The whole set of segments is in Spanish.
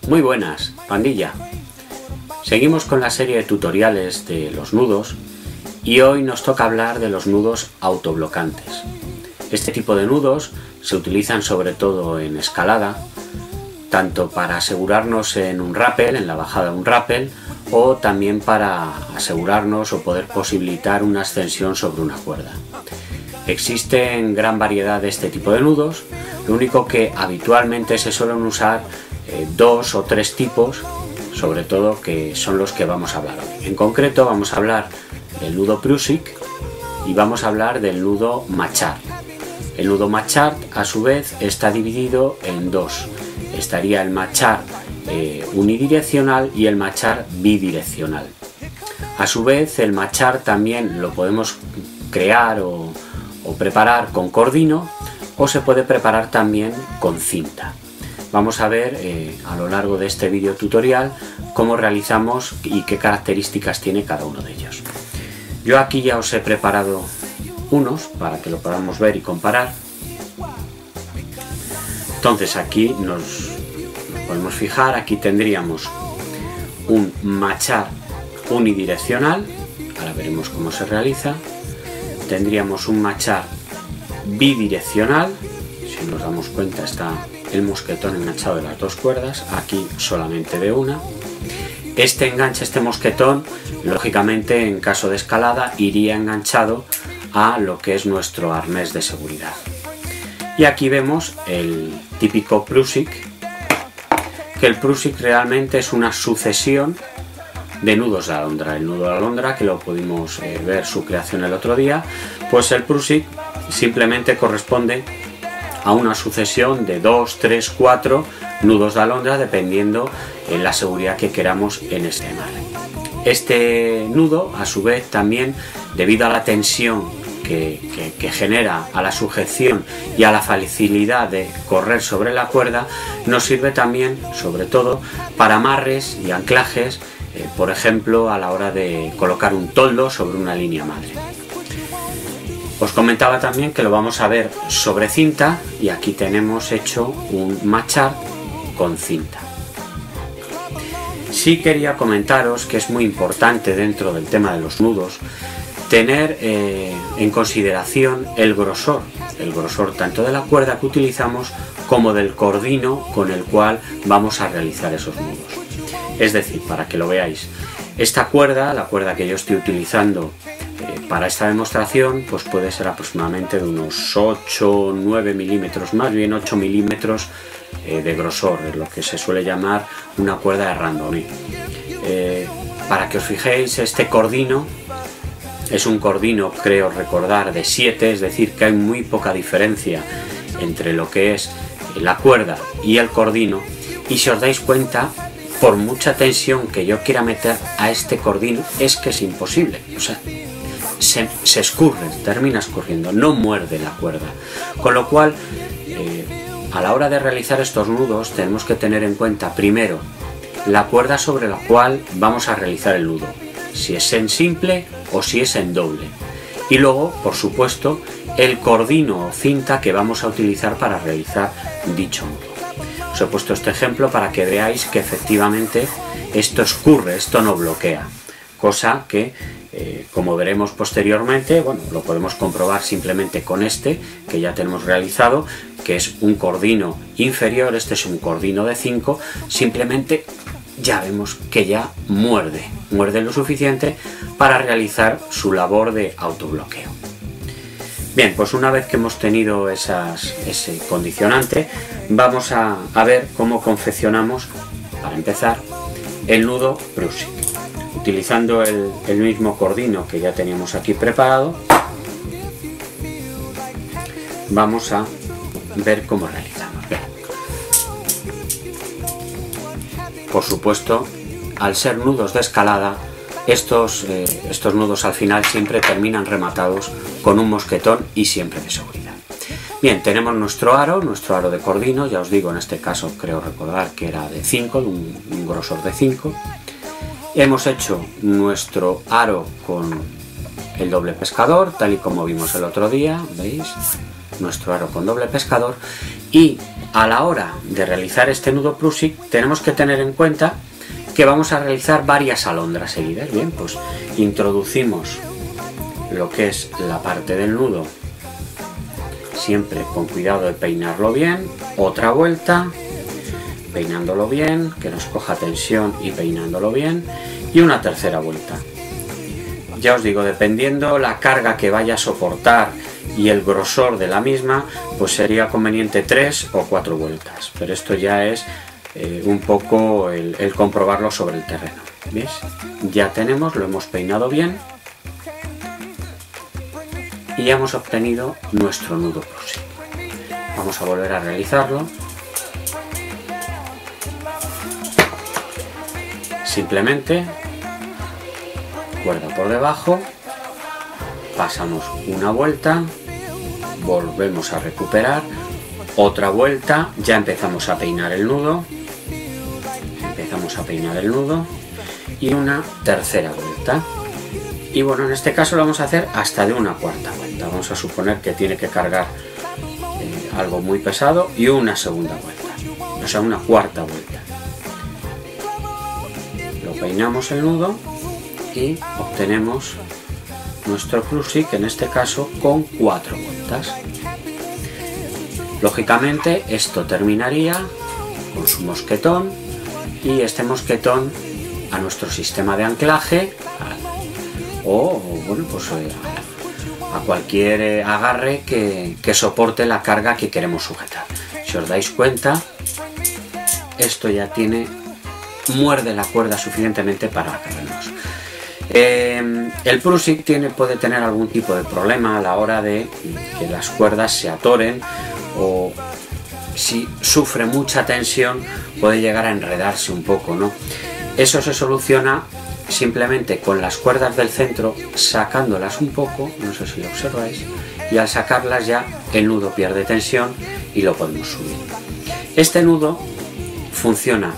Muy buenas, pandilla. Seguimos con la serie de tutoriales de los nudos y hoy nos toca hablar de los nudos autoblocantes. Este tipo de nudos se utilizan sobre todo en escalada, tanto para asegurarnos en un rappel, en la bajada de un rappel, o también para asegurarnos o poder posibilitar una ascensión sobre una cuerda. Existen gran variedad de este tipo de nudos, lo único que habitualmente se suelen usar dos o tres tipos, sobre todo, que son los que vamos a hablar hoy. En concreto vamos a hablar del nudo Prusik y vamos a hablar del nudo Machart. El nudo Machart a su vez está dividido en dos. Estaría el Machart unidireccional y el Machart bidireccional. A su vez el Machart también lo podemos crear o preparar con cordino, o se puede preparar también con cinta. Vamos a ver a lo largo de este vídeo tutorial cómo realizamos y qué características tiene cada uno de ellos. Yo aquí ya os he preparado unos para que lo podamos ver y comparar. Entonces aquí nos podemos fijar, aquí tendríamos un Machart unidireccional, ahora veremos cómo se realiza. Tendríamos un Machart bidireccional, si nos damos cuenta está el mosquetón enganchado de las dos cuerdas, aquí solamente de una. Este enganche, este mosquetón, lógicamente en caso de escalada iría enganchado a lo que es nuestro arnés de seguridad. Y aquí vemos el típico Prusik, que el Prusik realmente es una sucesión de nudos de alondra. El nudo de alondra, que lo pudimos ver su creación el otro día, pues el Prusik simplemente corresponde a una sucesión de 2, 3, 4 nudos de alondra, dependiendo en la seguridad que queramos en este mar. Este nudo, a su vez, también debido a la tensión que genera a la sujeción y a la facilidad de correr sobre la cuerda, nos sirve también, sobre todo, para amarres y anclajes, por ejemplo, a la hora de colocar un toldo sobre una línea madre. Os comentaba también que lo vamos a ver sobre cinta, y aquí tenemos hecho un Machart con cinta. Sí quería comentaros que es muy importante dentro del tema de los nudos tener en consideración el grosor tanto de la cuerda que utilizamos como del cordino con el cual vamos a realizar esos nudos. Es decir, para que lo veáis, esta cuerda, la cuerda que yo estoy utilizando para esta demostración, pues puede ser aproximadamente de unos 8 9 milímetros, más bien 8 milímetros de grosor, es lo que se suele llamar una cuerda de randonné. Para que os fijéis, este cordino es un cordino, creo recordar, de 7, es decir, que hay muy poca diferencia entre lo que es la cuerda y el cordino, y si os dais cuenta, por mucha tensión que yo quiera meter a este cordino, es que es imposible, o sea, se escurre, termina escurriendo, no muerde la cuerda. Con lo cual, a la hora de realizar estos nudos tenemos que tener en cuenta primero la cuerda sobre la cual vamos a realizar el nudo, si es en simple o si es en doble, y luego, por supuesto, el cordino o cinta que vamos a utilizar para realizar dicho nudo. Os he puesto este ejemplo para que veáis que efectivamente esto escurre, esto no bloquea, cosa que como veremos posteriormente, bueno, lo podemos comprobar simplemente con este que ya tenemos realizado, que es un cordino inferior, este es un cordino de 5, simplemente ya vemos que ya muerde lo suficiente para realizar su labor de autobloqueo. Bien, pues una vez que hemos tenido ese condicionante, vamos a ver cómo confeccionamos, para empezar, el nudo Prusik. Utilizando el mismo cordino que ya teníamos aquí preparado, vamos a ver cómo realizamos. Bien. Por supuesto, al ser nudos de escalada, estos nudos al final siempre terminan rematados con un mosquetón y siempre de seguridad. Bien, tenemos nuestro aro de cordino, ya os digo, en este caso creo recordar que era de 5, de un grosor de 5. Hemos hecho nuestro aro con el doble pescador, tal y como vimos el otro día, ¿veis? Nuestro aro con doble pescador, Y a la hora de realizar este nudo Prusik tenemos que tener en cuenta que vamos a realizar varias alondras seguidas. Bien, pues introducimos lo que es la parte del nudo, siempre con cuidado de peinarlo bien, otra vuelta, peinándolo bien, que nos coja tensión y peinándolo bien, y una tercera vuelta. Ya os digo, dependiendo la carga que vaya a soportar y el grosor de la misma, pues sería conveniente 3 o 4 vueltas, pero esto ya es un poco el comprobarlo sobre el terreno. ¿Veis? Ya tenemos, lo hemos peinado bien y ya hemos obtenido nuestro nudo Prusik. Vamos a volver a realizarlo. Simplemente cuerda por debajo, pasamos una vuelta, volvemos a recuperar, otra vuelta, ya empezamos a peinar el nudo, y una tercera vuelta. Y bueno, en este caso lo vamos a hacer hasta de una cuarta vuelta. Vamos a suponer que tiene que cargar algo muy pesado y una segunda vuelta, o sea, una cuarta vuelta. Lo peinamos el nudo y obtenemos nuestro Prusik, en este caso con 4 vueltas. Lógicamente esto terminaría con su mosquetón y este mosquetón a nuestro sistema de anclaje o bueno, pues a cualquier agarre que soporte la carga que queremos sujetar. Si os dais cuenta, esto ya muerde la cuerda suficientemente para agarrarnos. El Prusik puede tener algún tipo de problema a la hora de que las cuerdas se atoren, o si sufre mucha tensión puede llegar a enredarse un poco, ¿no? Eso se soluciona simplemente con las cuerdas del centro, sacándolas un poco, no sé si lo observáis, y al sacarlas ya el nudo pierde tensión y lo podemos subir. Este nudo funciona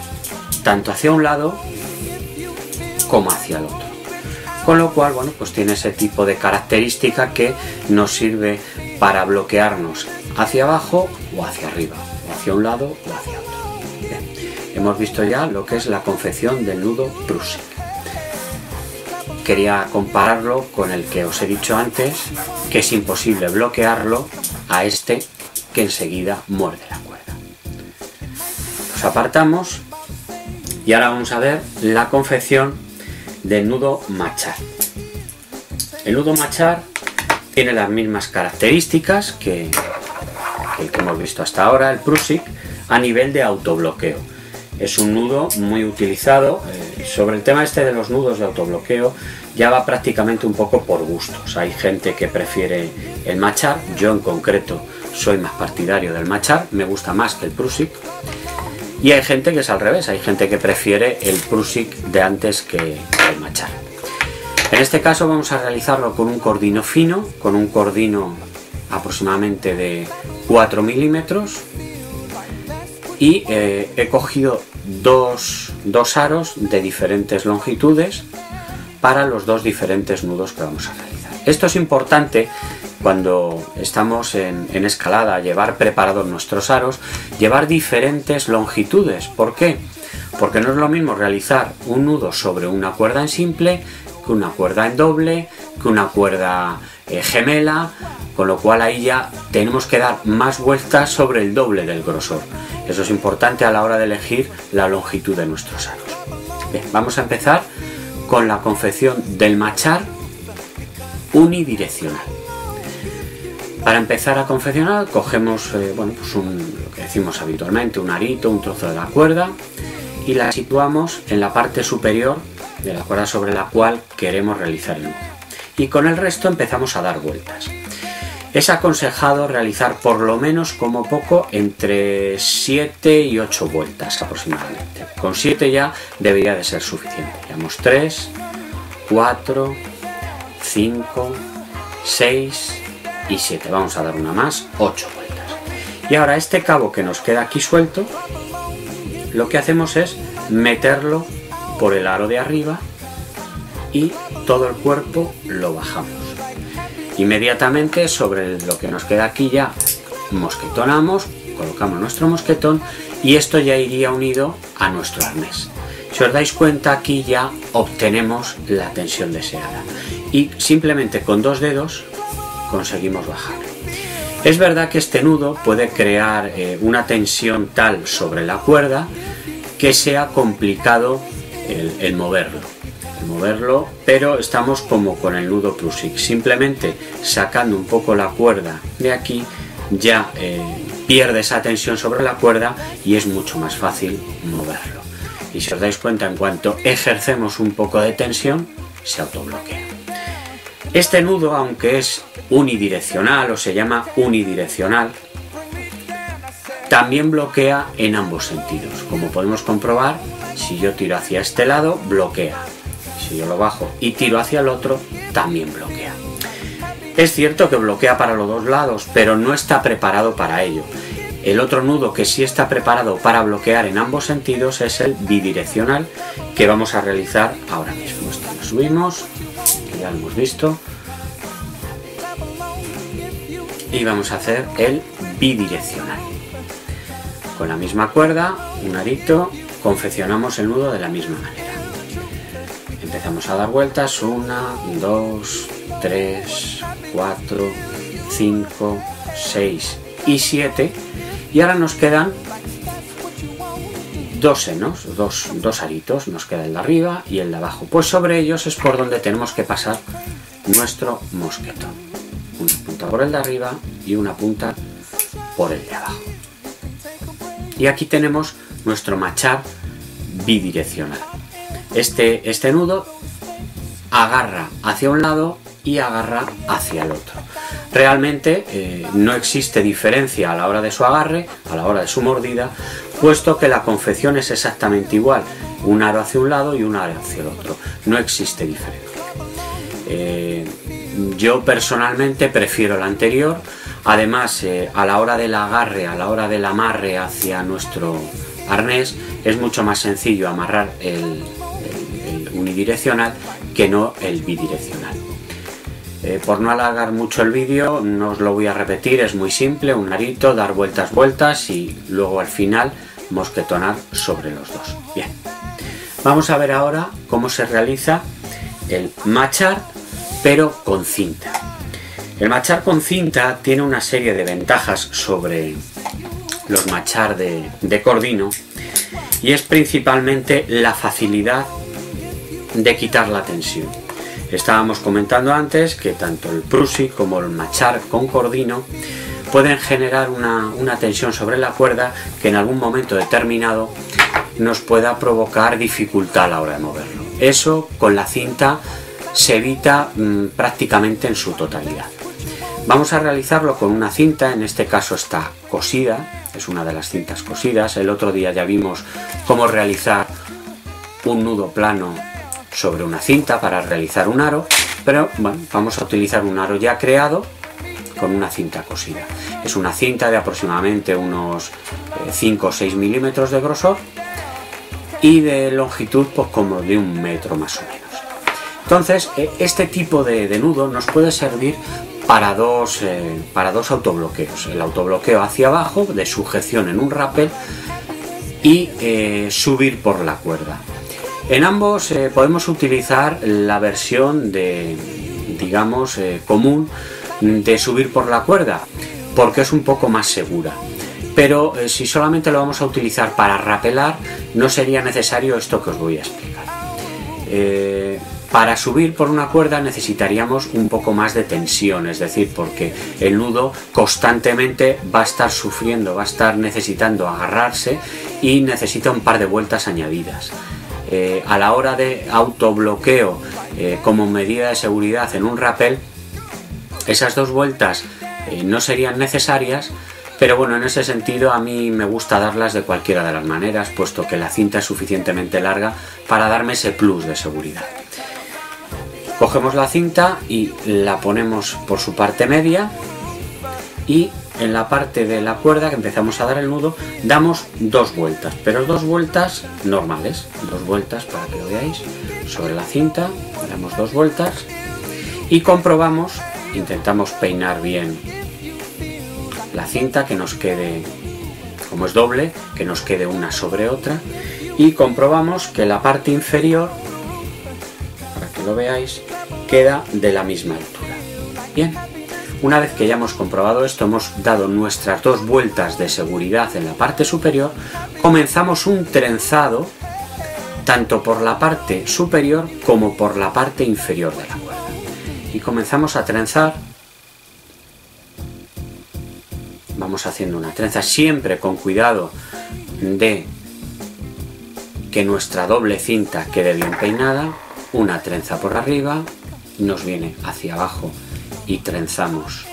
tanto hacia un lado como hacia el otro, con lo cual, bueno, pues tiene ese tipo de característica que nos sirve para bloquearnos hacia abajo o hacia arriba, o hacia un lado o hacia otro. Bien, hemos visto ya lo que es la confección del nudo Prusik. Quería compararlo con el que os he dicho antes, que es imposible bloquearlo a este que enseguida muerde la cuerda. Los apartamos y ahora vamos a ver la confección del nudo Machar. El nudo Machar tiene las mismas características que el que hemos visto hasta ahora, el Prusik, a nivel de autobloqueo. Es un nudo muy utilizado. Sobre el tema este de los nudos de autobloqueo ya va prácticamente un poco por gustos. Hay gente que prefiere el Machar, yo en concreto soy más partidario del Machar, me gusta más que el Prusik. Y hay gente que es al revés, hay gente que prefiere el Prusik de antes que el Machar. En este caso vamos a realizarlo con un cordino fino, con un cordino aproximadamente de 4 milímetros, y he cogido dos aros de diferentes longitudes para los dos diferentes nudos que vamos a realizar. Esto es importante cuando estamos en escalada, llevar preparados nuestros aros, llevar diferentes longitudes. ¿Por qué? Porque no es lo mismo realizar un nudo sobre una cuerda en simple que una cuerda en doble, que una cuerda gemela, con lo cual ahí ya tenemos que dar más vueltas sobre el doble del grosor. Eso es importante a la hora de elegir la longitud de nuestros aros. Bien, vamos a empezar con la confección del Machar unidireccional. Para empezar a confeccionar cogemos bueno, pues lo que decimos habitualmente, un arito, un trozo de la cuerda, y la situamos en la parte superior de la cuerda sobre la cual queremos realizar el nudo. Y con el resto empezamos a dar vueltas. Es aconsejado realizar por lo menos como poco entre 7 y 8 vueltas aproximadamente. Con 7 ya debería de ser suficiente. Llevamos 3, 4, 5, 6 y 7. Vamos a dar una más, 8 vueltas. Y ahora este cabo que nos queda aquí suelto, lo que hacemos es meterlo por el aro de arriba y todo el cuerpo lo bajamos. Inmediatamente sobre lo que nos queda aquí ya mosquetonamos colocamos nuestro mosquetón y esto ya iría unido a nuestro arnés. Si os dais cuenta, aquí ya obtenemos la tensión deseada y simplemente con 2 dedos conseguimos bajar. Es verdad que este nudo puede crear una tensión tal sobre la cuerda que sea complicado el moverlo, pero estamos como con el nudo Prusik. Simplemente sacando un poco la cuerda de aquí ya pierde esa tensión sobre la cuerda y es mucho más fácil moverlo. Y si os dais cuenta, en cuanto ejercemos un poco de tensión, se autobloquea. Este nudo, aunque es unidireccional o se llama unidireccional, también bloquea en ambos sentidos. Como podemos comprobar, si yo tiro hacia este lado, bloquea. Si yo lo bajo y tiro hacia el otro, también bloquea. Es cierto que bloquea para los 2 lados, pero no está preparado para ello. El otro nudo que sí está preparado para bloquear en ambos sentidos es el bidireccional, que vamos a realizar ahora mismo. Esto lo subimos, que ya lo hemos visto, y vamos a hacer el bidireccional. Con la misma cuerda, un arito, confeccionamos el nudo de la misma manera. Empezamos a dar vueltas, 1, 2, 3, 4, 5, 6 y 7. Y ahora nos quedan 2 senos, dos aritos, nos queda el de arriba y el de abajo. Pues sobre ellos es por donde tenemos que pasar nuestro mosquetón. Una punta por el de arriba y una punta por el de abajo. Y aquí tenemos nuestro machar bidireccional. Este nudo agarra hacia un lado y agarra hacia el otro. Realmente no existe diferencia a la hora de su agarre, a la hora de su mordida, puesto que la confección es exactamente igual, un aro hacia un lado y un aro hacia el otro, no existe diferencia. Yo personalmente prefiero el anterior, además a la hora del agarre, a la hora del amarre hacia nuestro arnés, es mucho más sencillo amarrar el unidireccional que no el bidireccional. Por no alargar mucho el vídeo, no os lo voy a repetir, es muy simple, un arito, dar vueltas y luego al final mosquetonar sobre los dos. Bien, vamos a ver ahora cómo se realiza el machar, pero con cinta. El machar con cinta tiene una serie de ventajas sobre los machar de cordino y es principalmente la facilidad de quitar la tensión. Estábamos comentando antes que tanto el Prusik como el machar con cordino pueden generar una tensión sobre la cuerda que en algún momento determinado nos pueda provocar dificultad a la hora de moverlo. Eso con la cinta se evita prácticamente en su totalidad. Vamos a realizarlo con una cinta, en este caso está cosida, es una de las cintas cosidas. El otro día ya vimos cómo realizar un nudo plano sobre una cinta para realizar un aro, pero bueno, vamos a utilizar un aro ya creado con una cinta cosida. Es una cinta de aproximadamente unos 5 o 6 milímetros de grosor y de longitud pues como de 1 metro más o menos. Entonces este tipo de nudo nos puede servir para dos autobloqueos: el autobloqueo hacia abajo de sujeción en un rappel y subir por la cuerda. En ambos podemos utilizar la versión común de subir por la cuerda, porque es un poco más segura. Pero si solamente lo vamos a utilizar para rapelar, no sería necesario esto que os voy a explicar. Para subir por una cuerda necesitaríamos un poco más de tensión, es decir, porque el nudo constantemente va a estar sufriendo, va a estar necesitando agarrarse y necesita un par de vueltas añadidas. A la hora de autobloqueo como medida de seguridad en un rappel, esas 2 vueltas no serían necesarias, pero bueno, en ese sentido a mí me gusta darlas de cualquiera de las maneras, puesto que la cinta es suficientemente larga para darme ese plus de seguridad. Cogemos la cinta y la ponemos por su parte media y en la parte de la cuerda que empezamos a dar el nudo damos 2 vueltas, pero 2 vueltas normales, 2 vueltas para que lo veáis sobre la cinta, damos 2 vueltas y comprobamos, intentamos peinar bien la cinta, que nos quede como es doble, que nos quede una sobre otra, y comprobamos que la parte inferior, para que lo veáis, queda de la misma altura. Bien, una vez que ya hemos comprobado esto, hemos dado nuestras 2 vueltas de seguridad en la parte superior, comenzamos un trenzado tanto por la parte superior como por la parte inferior de la cuerda. Y comenzamos a trenzar. Vamos haciendo una trenza siempre con cuidado de que nuestra doble cinta quede bien peinada. Una trenza por arriba, nos viene hacia abajo y trenzamos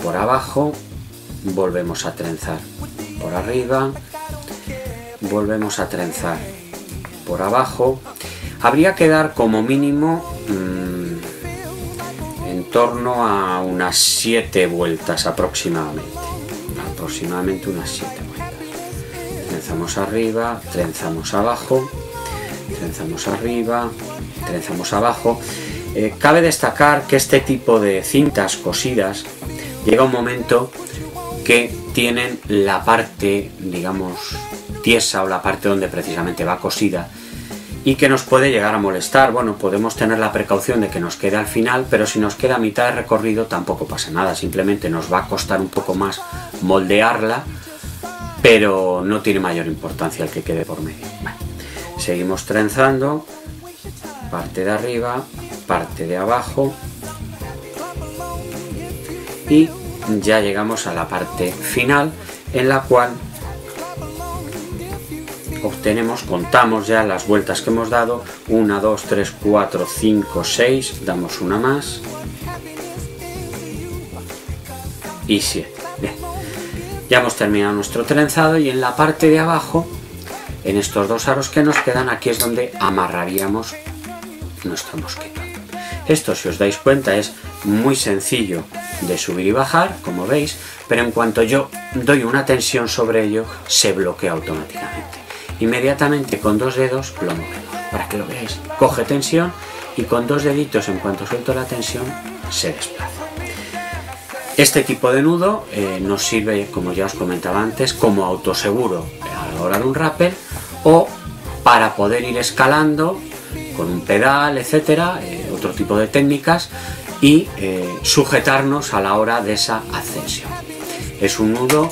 por abajo, volvemos a trenzar por arriba, volvemos a trenzar por abajo. Habría que dar como mínimo en torno a unas 7 vueltas aproximadamente unas 7 vueltas. Trenzamos arriba, trenzamos abajo, trenzamos arriba, trenzamos abajo. Cabe destacar que este tipo de cintas cosidas llega un momento que tienen la parte, digamos, tiesa, o la parte donde precisamente va cosida, y que nos puede llegar a molestar. Bueno, podemos tener la precaución de que nos quede al final, pero si nos queda a mitad de recorrido tampoco pasa nada, simplemente nos va a costar un poco más moldearla, pero no tiene mayor importancia el que quede por medio. Bueno, seguimos trenzando, parte de arriba, parte de abajo, y ya llegamos a la parte final, en la cual contamos ya las vueltas que hemos dado: 1, 2, 3, 4, 5, 6, damos una más y 7. Bien, ya hemos terminado nuestro trenzado, y en la parte de abajo, en estos 2 aros que nos quedan, aquí es donde amarraríamos nuestro mosquetón. Esto, si os dais cuenta, es muy sencillo de subir y bajar, como veis, pero en cuanto yo doy una tensión sobre ello, se bloquea automáticamente. Inmediatamente con 2 dedos lo movemos, para que lo veáis. Coge tensión y con 2 deditos, en cuanto suelto la tensión, se desplaza. Este tipo de nudo nos sirve, como ya os comentaba antes, como autoseguro a la hora de un rappel, o para poder ir escalando con un pedal, etcétera, otro tipo de técnicas, y sujetarnos a la hora de esa ascensión. Es un nudo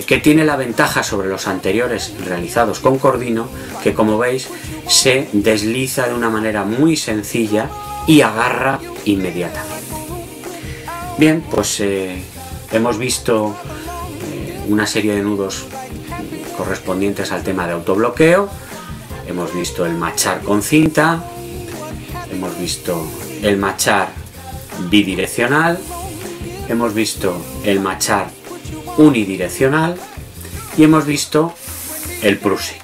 que tiene la ventaja sobre los anteriores realizados con cordino, que, como veis, se desliza de una manera muy sencilla y agarra inmediatamente. Bien, pues hemos visto una serie de nudos correspondientes al tema de autobloqueo. Hemos visto el machar con cinta, hemos visto el machar bidireccional, hemos visto el machar unidireccional y hemos visto el Prusik.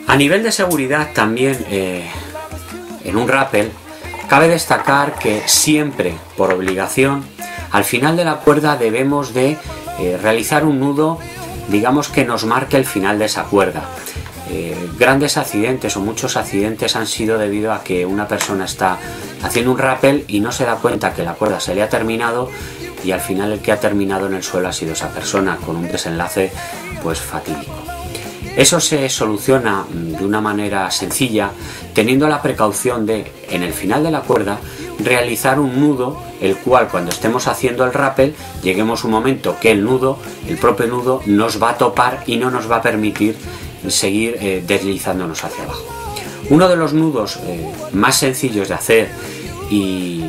A nivel de seguridad también, en un rappel cabe destacar que siempre, por obligación, al final de la cuerda debemos de realizar un nudo, digamos, que nos marque el final de esa cuerda. Grandes accidentes o muchos accidentes han sido debido a que una persona está haciendo un rappel y no se da cuenta que la cuerda se le ha terminado, y al final el que ha terminado en el suelo ha sido esa persona, con un desenlace pues fatídico. Eso se soluciona de una manera sencilla, teniendo la precaución de, en el final de la cuerda, realizar un nudo, el cual, cuando estemos haciendo el rappel, lleguemos un momento que el propio nudo nos va a topar y no nos va a permitir seguir deslizándonos hacia abajo. Uno de los nudos más sencillos de hacer y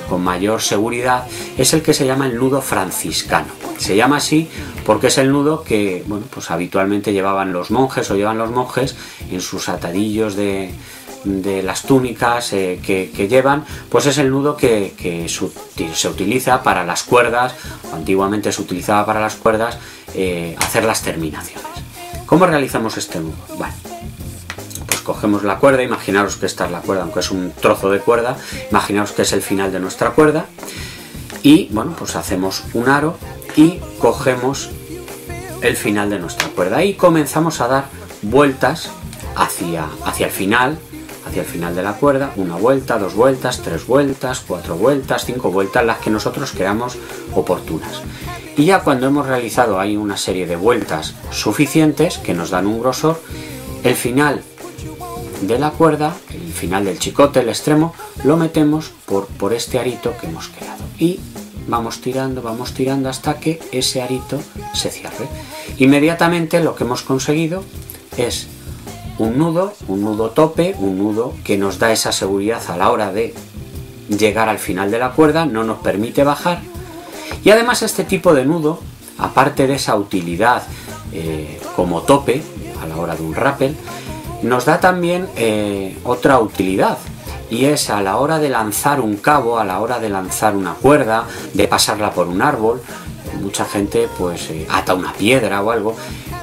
con mayor seguridad es el que se llama el nudo franciscano. Se llama así porque es el nudo que pues habitualmente llevaban los monjes, o llevan los monjes en sus atadillos de las túnicas que llevan. Pues es el nudo que se utiliza para las cuerdas, o antiguamente se utilizaba para las cuerdas, hacer las terminaciones. ¿Cómo realizamos este nudo? Bueno, pues cogemos la cuerda, imaginaos que esta es la cuerda, aunque es un trozo de cuerda, imaginaos que es el final de nuestra cuerda, y pues hacemos un aro y cogemos el final de nuestra cuerda y comenzamos a dar vueltas hacia el final, hacia el final de la cuerda, una vuelta, 2 vueltas, 3 vueltas, 4 vueltas, 5 vueltas, las que nosotros creamos oportunas. Y ya cuando hemos realizado ahí una serie de vueltas suficientes que nos dan un grosor, el final de la cuerda, el final del chicote, el extremo, lo metemos por este arito que hemos creado y vamos tirando hasta que ese arito se cierre. Inmediatamente lo que hemos conseguido es un nudo tope, un nudo que nos da esa seguridad a la hora de llegar al final de la cuerda, no nos permite bajar. Y además este tipo de nudo, aparte de esa utilidad como tope a la hora de un rappel, nos da también otra utilidad, y es a la hora de lanzar un cabo, a la hora de lanzar una cuerda, de pasarla por un árbol. Mucha gente pues ata una piedra o algo.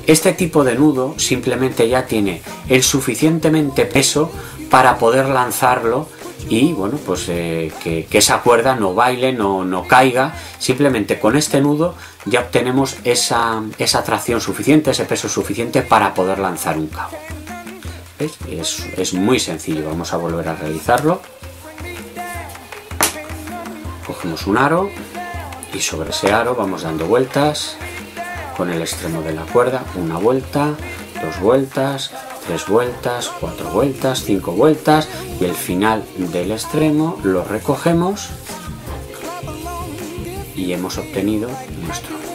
Este tipo de nudo simplemente ya tiene el suficientemente peso para poder lanzarlo y bueno, pues que esa cuerda no baile, no caiga. Simplemente con este nudo ya obtenemos esa tracción suficiente, ese peso suficiente para poder lanzar un cabo. ¿Ves? Es muy sencillo. Vamos a volver a realizarlo. Cogemos un aro y sobre ese aro vamos dando vueltas con el extremo de la cuerda, una vuelta, 2 vueltas, 3 vueltas, 4 vueltas, 5 vueltas, y el final del extremo lo recogemos y hemos obtenido nuestro nudo.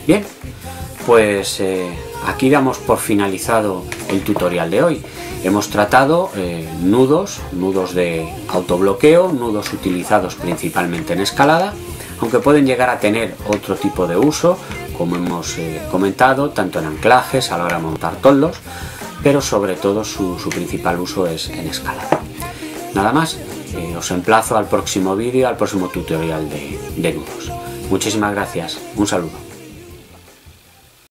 Bien, pues aquí damos por finalizado el tutorial de hoy. Hemos tratado nudos de autobloqueo, nudos utilizados principalmente en escalada, aunque pueden llegar a tener otro tipo de uso, como hemos comentado, tanto en anclajes a la hora de montar toldos, pero sobre todo su principal uso es en escalada. Nada más, os emplazo al próximo vídeo, al próximo tutorial de nudos. Muchísimas gracias, un saludo.